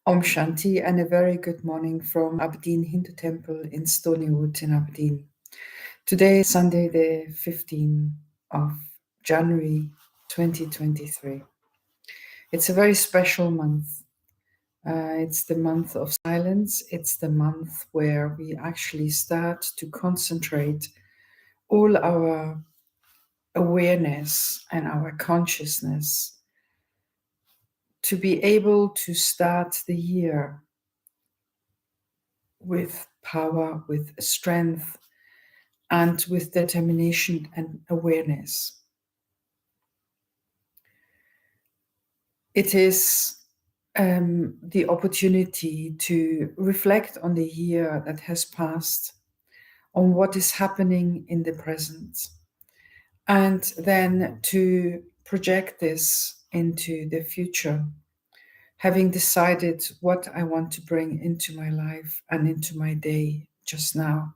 Om Shanti and a very good morning from Aberdeen Hindu Temple in Stonywood in Aberdeen. Today is Sunday the 15th of January 2023. It's a very special month. It's the month of silence. It's the month where we actually start to concentrate all our awareness and our consciousness to be able to start the year with power, with strength, and with determination and awareness. It is the opportunity to reflect on the year that has passed, on what is happening in the present, and then to project this into the future, having decided what I want to bring into my life and into my day just now.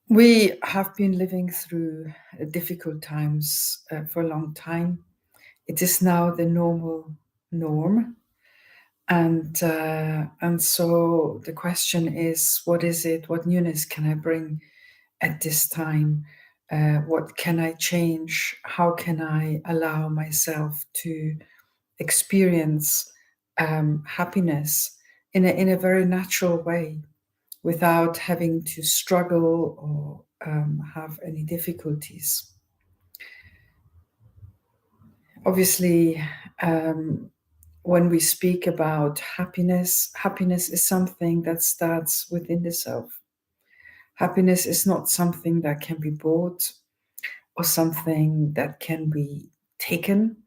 We have been living through difficult times for a long time. It is now the norm, and so the question is, what is it? What newness can I bring at this time? What can I change? How can I allow myself to experience happiness in a very natural way, without having to struggle or have any difficulties? Obviously, when we speak about happiness, happiness is something that starts within the self. Happiness is not something that can be bought or something that can be taken.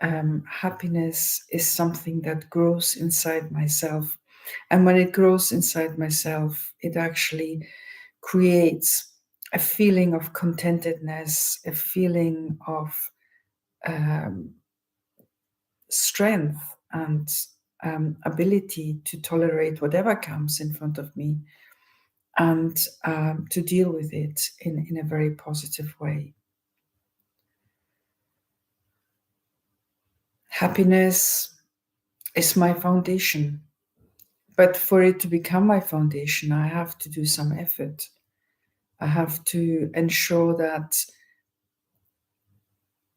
Happiness is something that grows inside myself. And when it grows inside myself, it actually creates a feeling of contentedness, a feeling of strength and ability to tolerate whatever comes in front of me, and to deal with it in a very positive way. Happiness is my foundation, but for it to become my foundation, I have to do some effort. I have to ensure that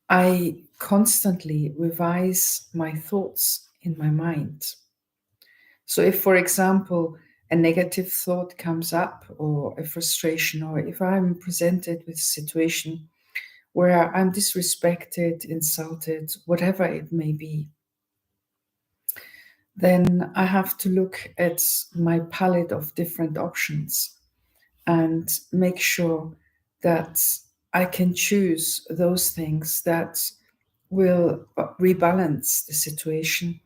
I constantly revise my thoughts in my mind. So if, for example, a negative thought comes up, or a frustration, or if I'm presented with a situation where I'm disrespected, insulted, whatever it may be, then I have to look at my palette of different options and make sure that I can choose those things that will rebalance the situation,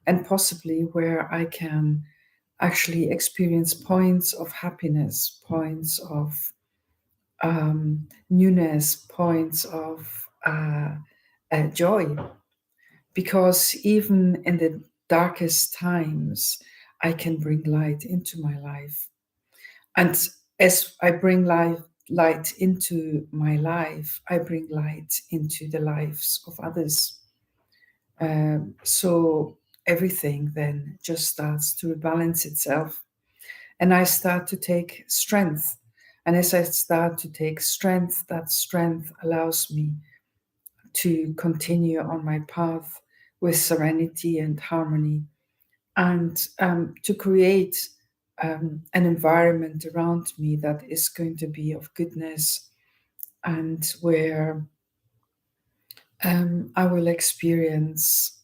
and possibly where I can actually experience points of happiness, points of newness, points of joy. Because even in the darkest times, I can bring light into my life. And as I bring light into my life, I bring light into the lives of others. So everything then just starts to rebalance itself. And I start to take strength. And as I start to take strength, that strength allows me to continue on my path with serenity and harmony, and to create an environment around me that is going to be of goodness, and where I will experience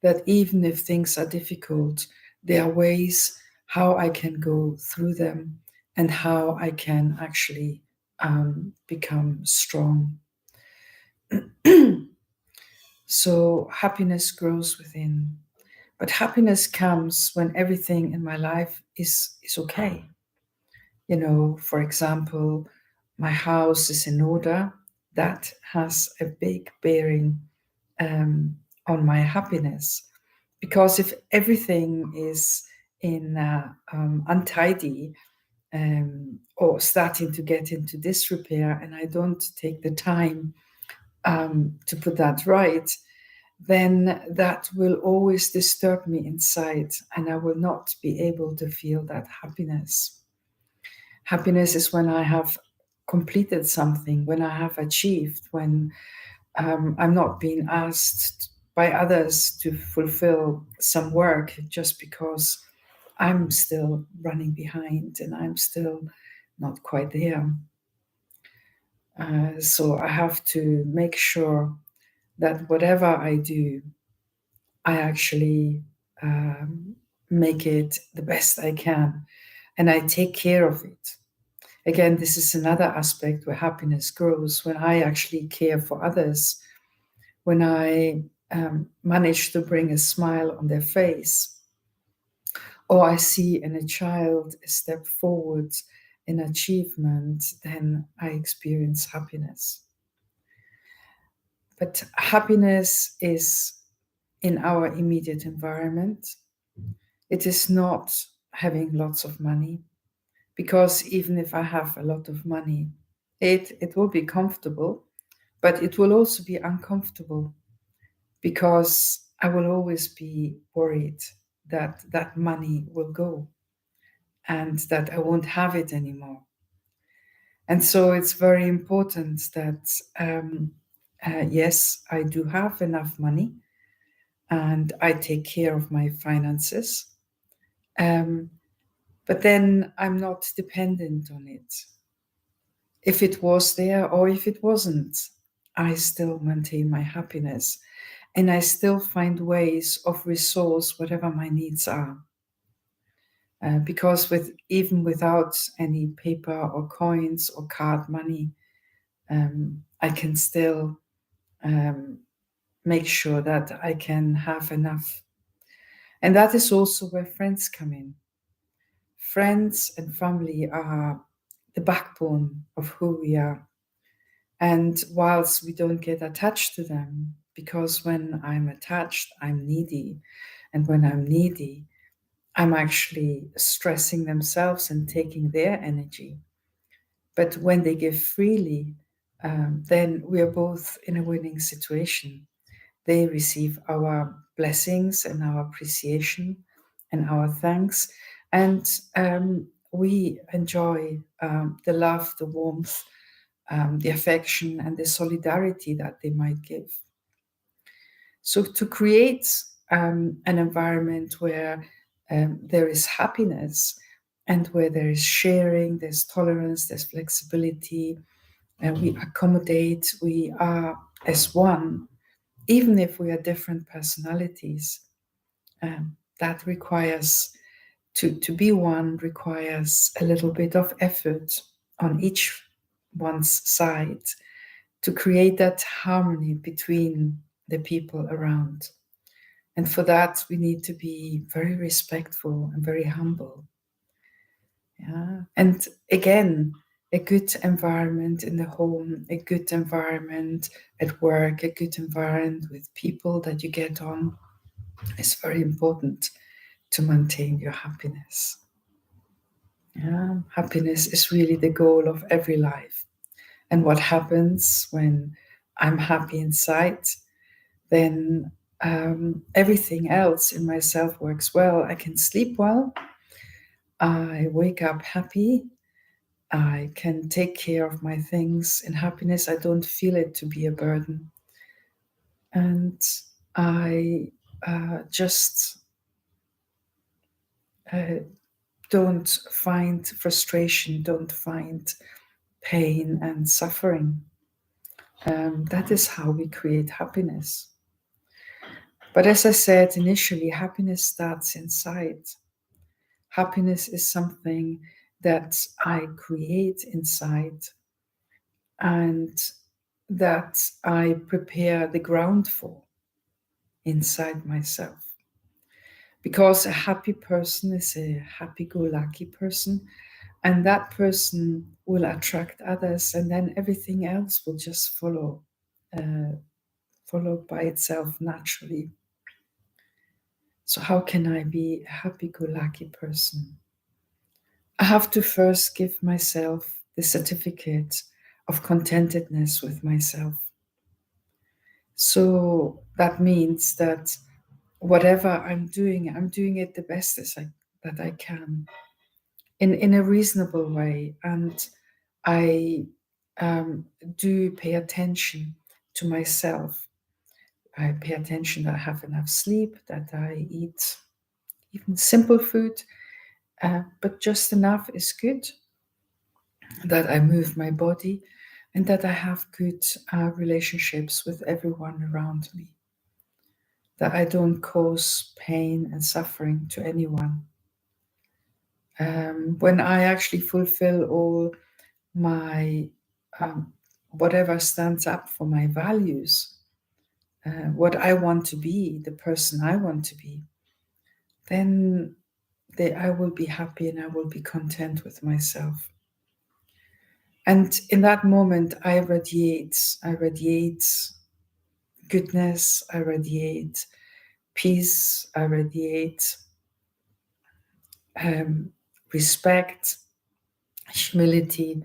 that even if things are difficult, there are ways how I can go through them, and how I can actually become strong. So happiness grows within. But happiness comes when everything in my life is okay. You know, for example, my house is in order. That has a big bearing on my happiness. Because if everything is in untidy, or starting to get into disrepair, and I don't take the time to put that right, then that will always disturb me inside, and I will not be able to feel that happiness. Happiness is when I have completed something, when I have achieved, when I'm not being asked by others to fulfill some work just because I'm still running behind and I'm still not quite there. So I have to make sure that whatever I do, I actually make it the best I can, and I take care of it. Again, this is another aspect where happiness grows, when I actually care for others, when I manage to bring a smile on their face, or I see in a child a step forward in achievement, then I experience happiness. But happiness is in our immediate environment. It is not having lots of money, because even if I have a lot of money, it will be comfortable, but it will also be uncomfortable, because I will always be worried that that money will go and that I won't have it anymore. And so it's very important that, yes, I do have enough money and I take care of my finances. But then I'm not dependent on it. If it was there or if it wasn't, I still maintain my happiness, and I still find ways of resource whatever my needs are. Because even without any paper or coins or card money, I can still make sure that I can have enough. And that is also where friends come in. Friends and family are the backbone of who we are. And whilst we don't get attached to them, because when I'm attached, I'm needy. And when I'm needy, I'm actually stressing themselves and taking their energy. But when they give freely, then we are both in a winning situation. They receive our blessings and our appreciation and our thanks. And we enjoy the love, the warmth, the affection, and the solidarity that they might give. So to create an environment where there is happiness and where there is sharing, there's tolerance, there's flexibility, and we accommodate, we are as one, even if we are different personalities. That requires, to be one requires a little bit of effort on each one's side to create that harmony between the people around. And for that, we need to be very respectful and very humble. Yeah. And again, a good environment in the home, a good environment at work, a good environment with people that you get on is very important to maintain your happiness. Yeah. Happiness is really the goal of every life. And what happens when I'm happy inside, then everything else in myself works well. I can sleep well. I wake up happy. I can take care of my things in happiness. I don't feel it to be a burden. And I just don't find frustration, don't find pain and suffering. That is how we create happiness. But as I said initially, happiness starts inside. Happiness is something that I create inside and that I prepare the ground for inside myself. Because a happy person is a happy-go-lucky person, and that person will attract others, and then everything else will just follow by itself naturally. So how can I be a happy-go-lucky person? I have to first give myself the certificate of contentedness with myself. So that means that whatever I'm doing it the best that I can in a reasonable way. And I do pay attention to myself. I pay attention that I have enough sleep, that I eat even simple food, but just enough is good, that I move my body, and that I have good relationships with everyone around me, that I don't cause pain and suffering to anyone. When I actually fulfill all my whatever stands up for my values, what I want to be, the person I want to be, then I will be happy and I will be content with myself. And in that moment, I radiate goodness, I radiate peace, I radiate respect, humility.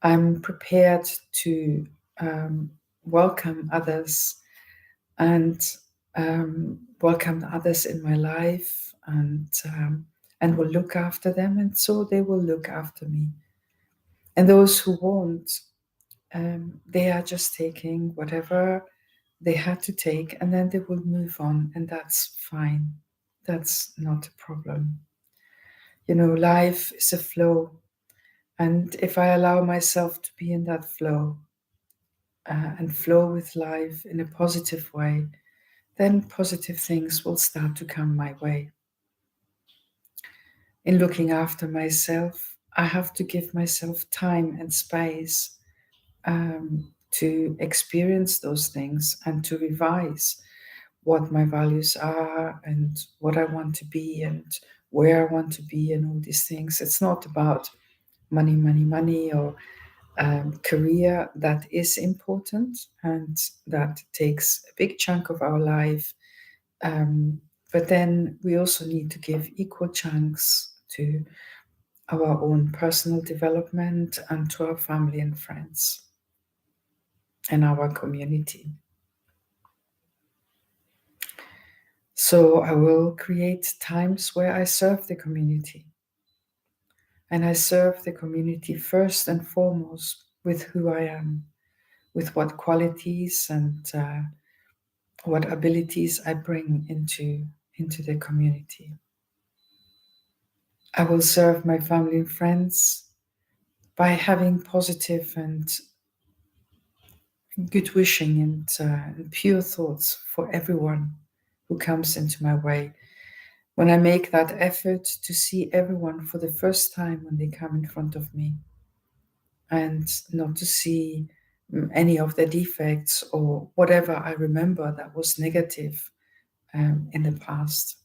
I'm prepared to welcome others and welcome others in my life, and will look after them, and so they will look after me. And those who won't, they are just taking whatever they had to take, and then they will move on, and that's fine. That's not a problem. You know, life is a flow, and if I allow myself to be in that flow and flow with life in a positive way, then positive things will start to come my way. In looking after myself, I have to give myself time and space to experience those things and to revise what my values are and what I want to be and where I want to be and all these things. It's not about money, money, money, or career. That is important and that takes a big chunk of our life. But then we also need to give equal chunks to our own personal development and to our family and friends and our community. So I will create times where I serve the community. And I serve the community first and foremost with who I am, with what qualities and what abilities I bring into the community. I will serve my family and friends by having positive and good wishing and pure thoughts for everyone who comes into my way. When I make that effort to see everyone for the first time when they come in front of me, and not to see any of their defects or whatever I remember that was negative in the past.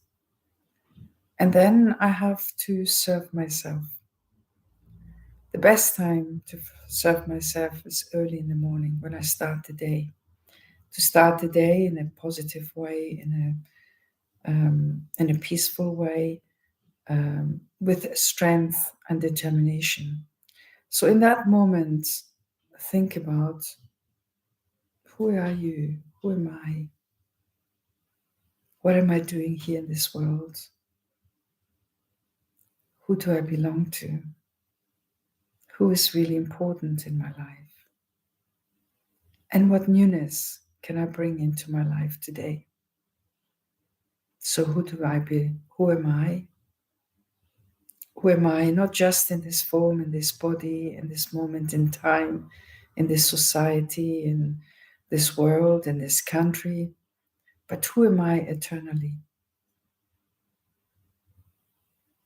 And then I have to serve myself. The best time to serve myself is early in the morning when I start the day. To start the day in a positive way, in a peaceful way, with strength and determination. So in that moment, think about, who are you? Who am I? What am I doing here in this world? Who do I belong to? Who is really important in my life? And what newness can I bring into my life today? So who do I be? Who am I? Who am I, not just in this form, in this body, in this moment in time, in this society, in this world, in this country, but who am I eternally?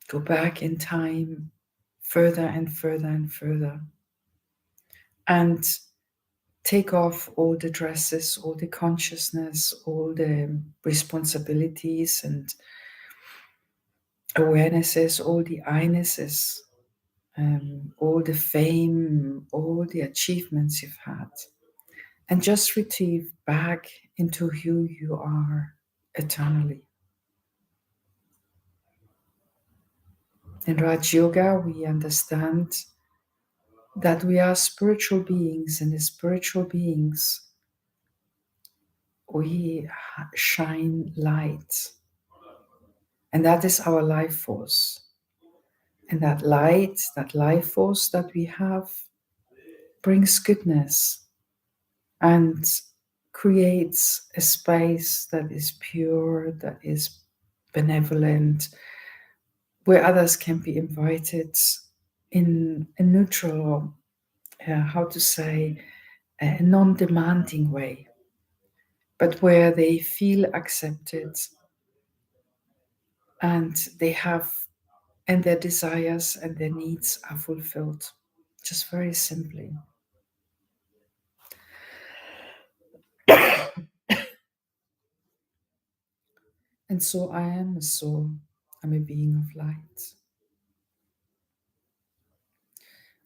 Go back in time, further and further and further, and take off all the dresses, all the consciousness, all the responsibilities and awarenesses, all the I-nesses, all the fame, all the achievements you've had, and just retrieve back into who you are eternally. In Raj Yoga, we understand that we are spiritual beings, and as spiritual beings, we shine light. And that is our life force. And that light, that life force that we have, brings goodness and creates a space that is pure, that is benevolent, where others can be invited in a neutral, or how to say, a non-demanding way, but where they feel accepted and they have, and their desires and their needs are fulfilled, just very simply. And so I am a soul, I'm a being of light.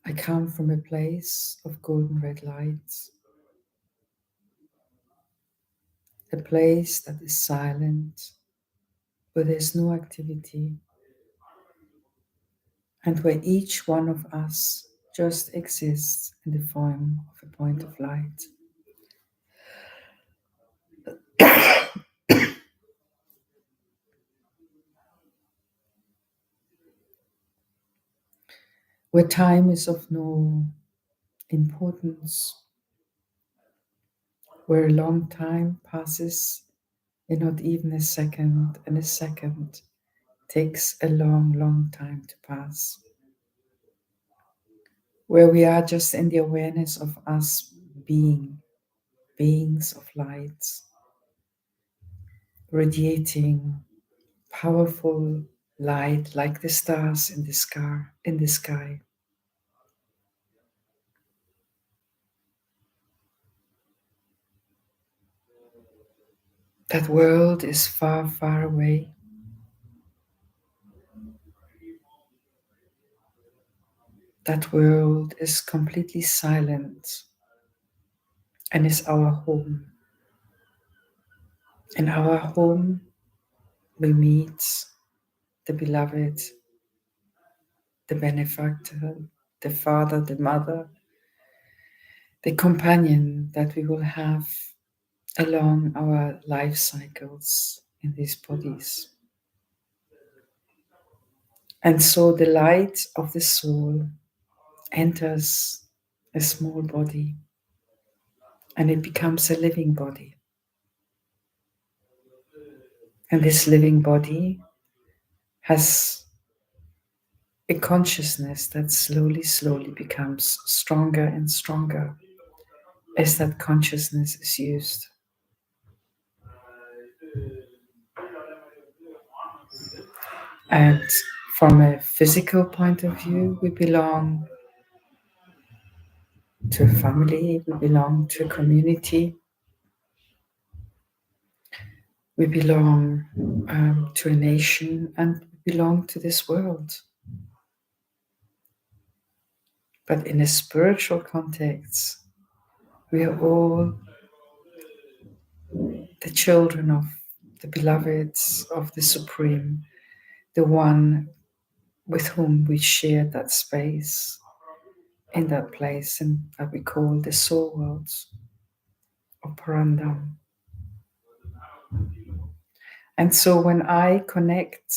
I come from a place of golden red light, a place that is silent, where there's no activity, and where each one of us just exists in the form of a point of light. Where time is of no importance, where a long time passes in not even a second, and a second takes a long, long time to pass. Where we are just in the awareness of us being beings of light, radiating powerful light like the stars in the sky. That world is far, far away. That world is completely silent and is our home. In our home, we meet the beloved, the benefactor, the father, the mother, the companion that we will have along our life cycles in these bodies. And so the light of the soul enters a small body and it becomes a living body. And this living body has a consciousness that slowly, slowly becomes stronger and stronger as that consciousness is used. And from a physical point of view, we belong to a family, we belong to a community, we belong to a nation, and we belong to this world. But in a spiritual context, we are all the children of the beloveds of the Supreme, the one with whom we share that space in that place and that we call the soul world or Parandam. And so when I connect,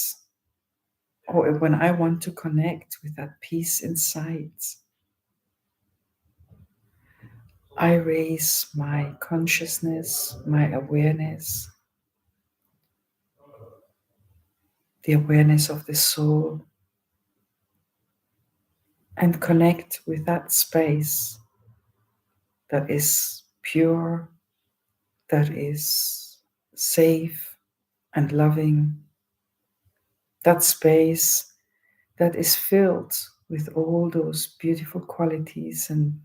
or when I want to connect with that peace inside, I raise my consciousness, my awareness, the awareness of the soul, and connect with that space that is pure, that is safe and loving, that space that is filled with all those beautiful qualities and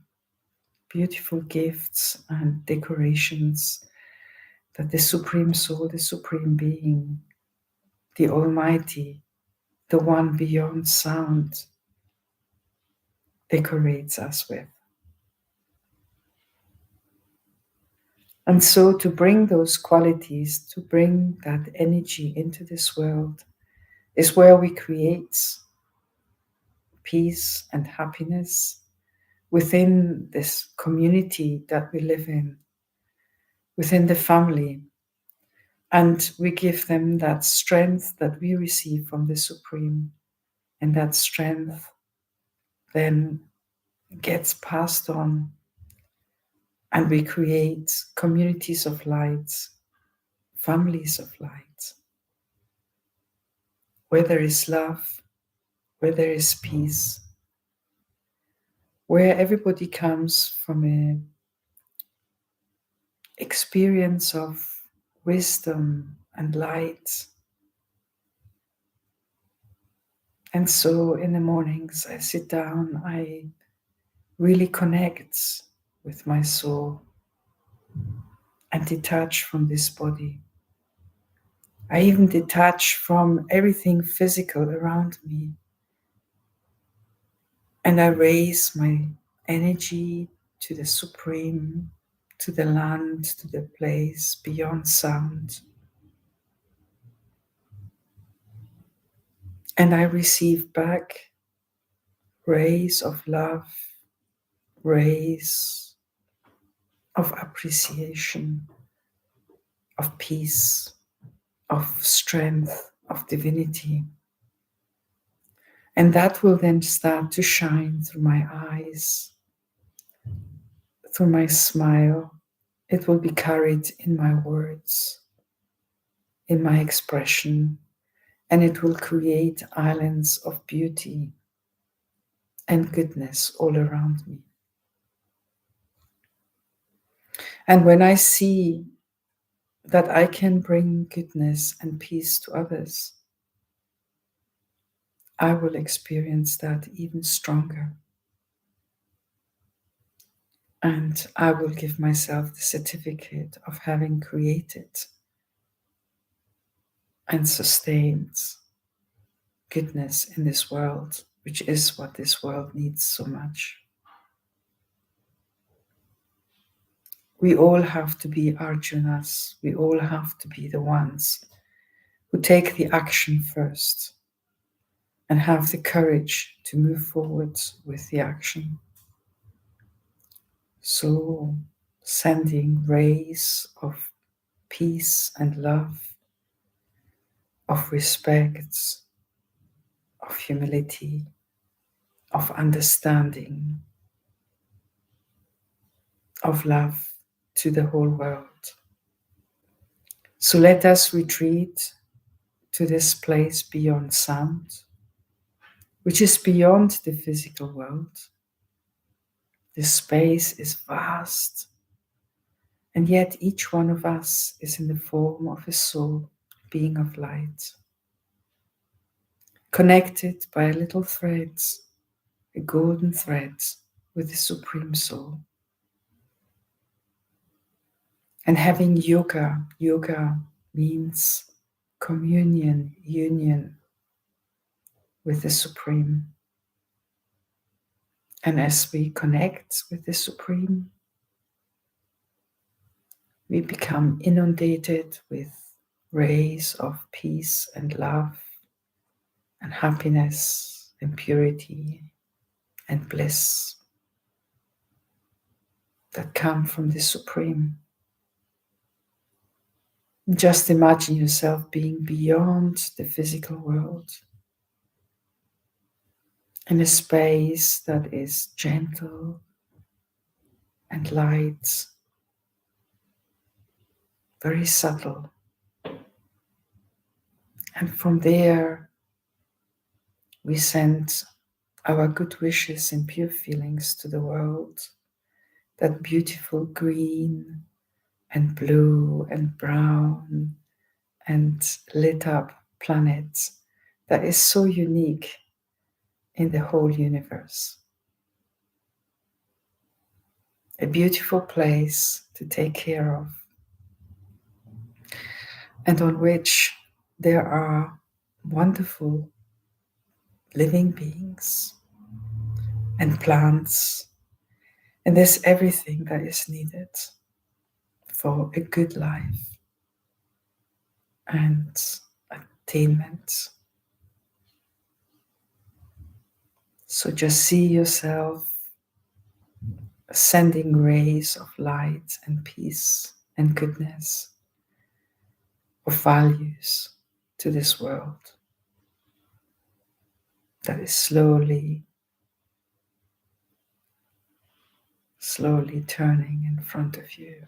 beautiful gifts and decorations that the Supreme Soul, the Supreme Being, the Almighty, the one beyond sound, decorates us with. And so to bring those qualities, to bring that energy into this world, is where we create peace and happiness within this community that we live in, within the family. And we give them that strength that we receive from the Supreme. And that strength then gets passed on. And we create communities of light, families of light, where there is love, where there is peace, where everybody comes from an experience of wisdom and light. And so in the mornings I sit down, I really connect with my soul and detach from this body. I even detach from everything physical around me. And I raise my energy to the Supreme, to the land, to the place beyond sound. And I receive back rays of love, rays of appreciation, of peace, of strength, of divinity. And that will then start to shine through my eyes, through my smile. It will be carried in my words, in my expression, and it will create islands of beauty and goodness all around me. And when I see that I can bring goodness and peace to others, I will experience that even stronger. And I will give myself the certificate of having created and sustained goodness in this world, which is what this world needs so much. We all have to be Arjunas. We all have to be the ones who take the action first and have the courage to move forward with the action. So, sending rays of peace and love, of respect, of humility, of understanding, of love to the whole world. So let us retreat to this place beyond sound, which is beyond the physical world. This space is vast, and yet each one of us is in the form of a soul, being of light, connected by a little thread, a golden thread with the Supreme Soul. And having yoga, yoga means communion, union with the Supreme. And as we connect with the Supreme, we become inundated with rays of peace and love and happiness and purity and bliss that come from the Supreme. Just imagine yourself being beyond the physical world, in a space that is gentle and light, very subtle. And from there, we send our good wishes and pure feelings to the world, that beautiful green and blue and brown and lit up planet that is so unique in the whole universe. A beautiful place to take care of, and on which there are wonderful living beings and plants, and there's everything that is needed for a good life and attainment. So just see yourself sending rays of light and peace and goodness, of values to this world that is slowly turning in front of you.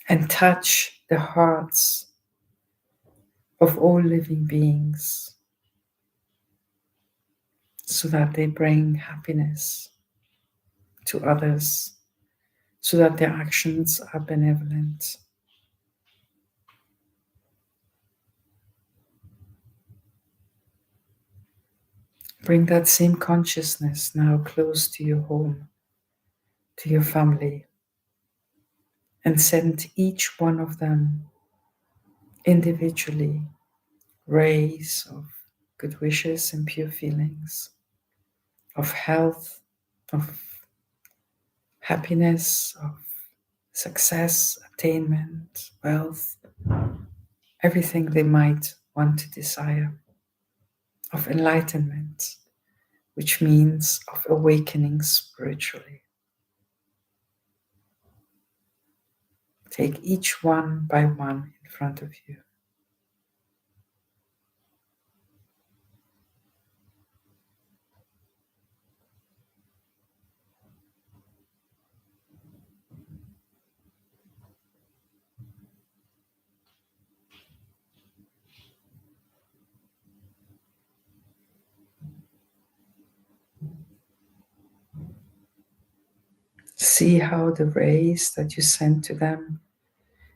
And touch the hearts of all living beings so that they bring happiness to others, so that their actions are benevolent. Bring that same consciousness now close to your home, to your family, and send each one of them individually rays of good wishes and pure feelings, of health, of happiness, of success, attainment, wealth, everything they might want to desire, of enlightenment, which means of awakening spiritually. Take each one by one in front of you. See how the rays that you send to them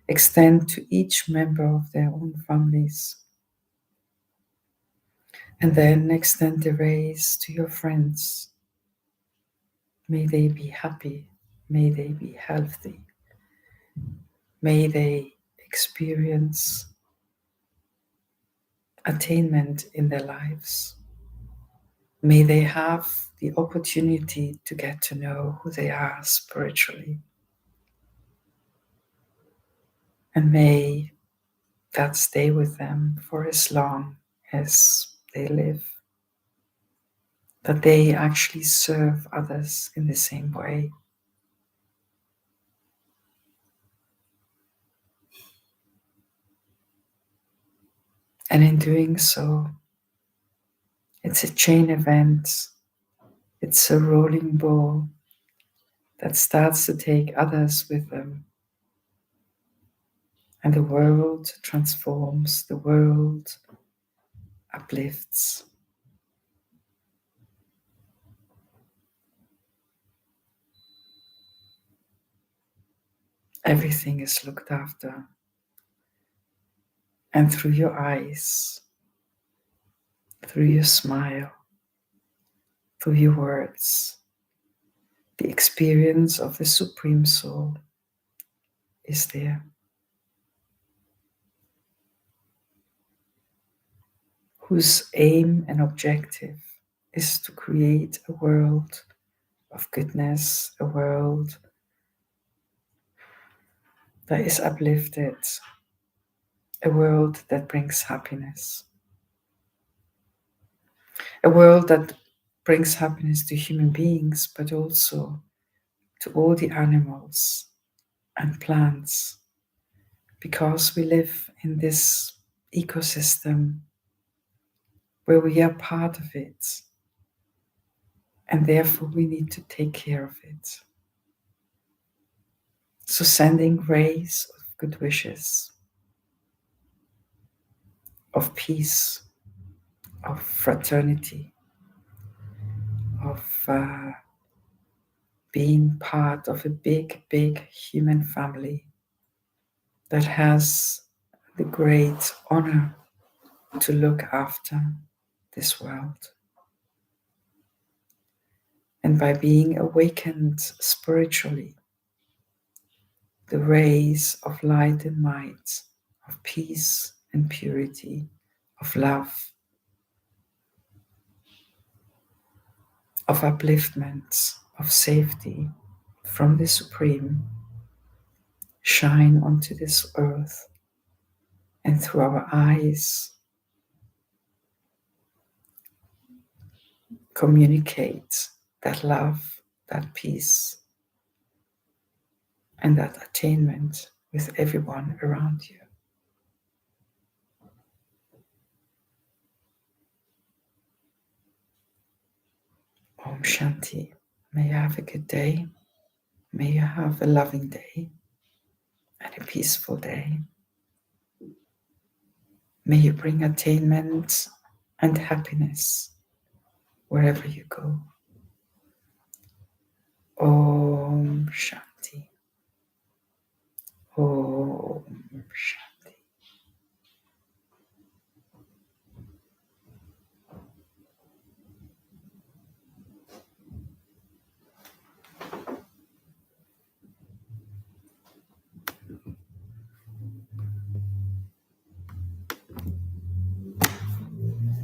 extend to each member of their own families. And then extend the rays to your friends. May they be happy. May they be healthy. May they experience attainment in their lives. May they have the opportunity to get to know who they are spiritually. And may that stay with them for as long as they live. That they actually serve others in the same way. And in doing so, it's a chain event. It's a rolling ball that starts to take others with them. And the world transforms, the world uplifts. Everything is looked after. And through your eyes, through your smile, through your words, the experience of the Supreme Soul is there, whose aim and objective is to create a world of goodness, a world that is uplifted, a world that brings happiness, a world that brings happiness to human beings, but also to all the animals and plants, because we live in this ecosystem where we are part of it, and therefore we need to take care of it. So sending rays of good wishes, of peace, of fraternity, of being part of a big, big human family that has the great honor to look after this world. And by being awakened spiritually, the rays of light and might, of peace and purity, of love, of upliftment, of safety from the Supreme shine onto this earth, and through our eyes communicate that love, that peace, and that attainment with everyone around you. Om Shanti. May you have a good day. May you have a loving day and a peaceful day. May you bring attainment and happiness wherever you go.